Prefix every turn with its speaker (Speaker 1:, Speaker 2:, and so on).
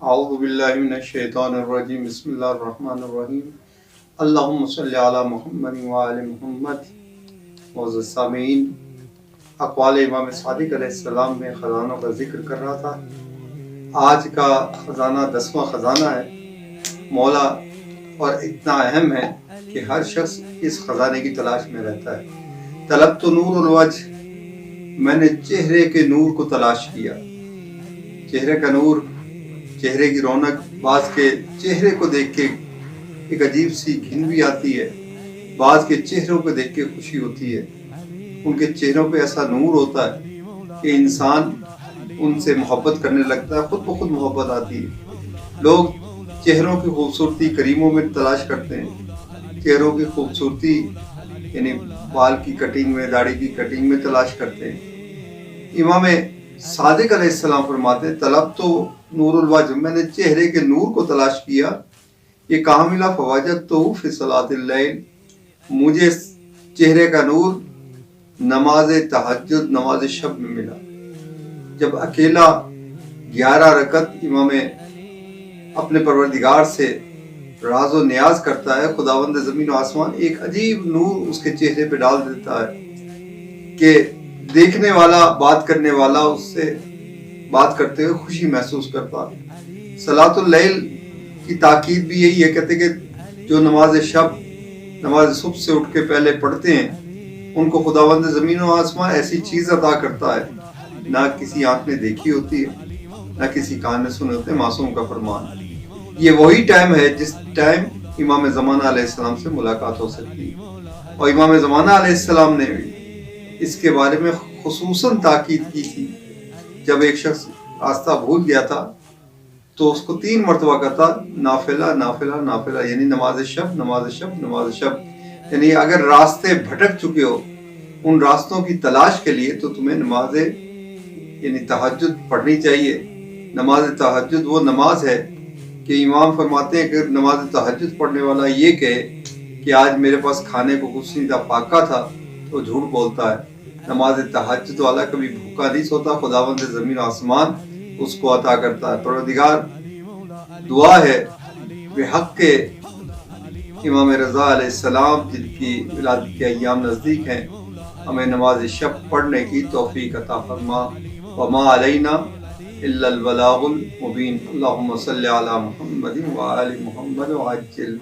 Speaker 1: اعوذ باللہ من الشیطان الرجیم بسم اللہ الرحمن الرحیم اللہم صلی علی محمد وآل محمد. معزز سامعین، اقوال امام صادق علیہ السلام میں خزانوں کا ذکر کر رہا تھا. آج کا خزانہ 10واں خزانہ ہے مولا، اور اتنا اہم ہے کہ ہر شخص اس خزانے کی تلاش میں رہتا ہے. طلب تو نور الوجہ، میں نے چہرے کے نور کو تلاش کیا. چہرے کا نور، چہرے کی رونق، بعض کے چہرے کو دیکھ کے ایک عجیب سی گھن بھی آتی ہے، بعض کے چہروں کو دیکھ کے خوشی ہوتی ہے. ان کے چہروں پہ ایسا نور ہوتا ہے کہ انسان ان سے محبت کرنے لگتا ہے، خود بخود محبت آتی ہے. لوگ چہروں کی خوبصورتی کریموں میں تلاش کرتے ہیں، چہروں کی خوبصورتی یعنی بال کی کٹنگ میں، داڑھی کی کٹنگ میں تلاش کرتے ہیں. امام صادق علیہ السلام فرماتے ہیں طلب تو نور الوجہ، میں نے چہرے کے نور کو تلاش کیا. یہ کہاں ملا؟ فوجدتہ فی صلاۃ اللیل، مجھے چہرے کا نور نماز تہجد، نماز شب میں ملا. جب اکیلا 11 رکعت امام اپنے پروردگار سے راز و نیاز کرتا ہے، خداوند زمین و آسمان ایک عجیب نور اس کے چہرے پہ ڈال دیتا ہے کہ دیکھنے والا، بات کرنے والا اس سے بات کرتے ہوئے خوشی محسوس کرتا ہے. صلاۃ اللیل کی تاکید بھی یہی ہے، کہتے کہ جو نماز شب، نماز صبح سے اٹھ کے پہلے پڑھتے ہیں ان کو خداوند زمین و آسمان ایسی چیز عطا کرتا ہے نہ کسی آنکھ نے دیکھی ہوتی ہے، نہ کسی کان نے سنے ہوتے. معصوم کا فرمان. یہ وہی ٹائم ہے جس ٹائم امام زمانہ علیہ السلام سے ملاقات ہو سکتی ہے. اور امام زمانہ علیہ السلام نے بھی اس کے بارے میں خصوصاً تاکید کی تھی. جب ایک شخص راستہ بھول گیا تھا تو اس کو 3 مرتبہ کہتا نافلہ نافلہ نافلہ، یعنی نماز شب نماز شب نماز شب. یعنی اگر راستے بھٹک چکے ہو ان راستوں کی تلاش کے لیے تو تمہیں نماز یعنی تہجد پڑھنی چاہیے. نماز تہجد وہ نماز ہے کہ امام فرماتے ہیں کہ نماز تہجد پڑھنے والا یہ کہے کہ آج میرے پاس کھانے کو کچھ نہیں تھا، فاقہ تھا، تو جھوٹ بولتا ہے. نماز تہجد والا کبھی بھوکا نہیں سوتا، خداوند زمین و آسمان اس کو عطا کرتا ہے. پروردگار دعا ہے بحق کے امام رضا علیہ السلام جن کی ولادت کے ایام نزدیک ہیں، ہمیں نماز شب پڑھنے کی توفیق عطا فرما. وما علینا الا البلاغ المبین. اللہم صلی علی محمد وآل محمد وعجل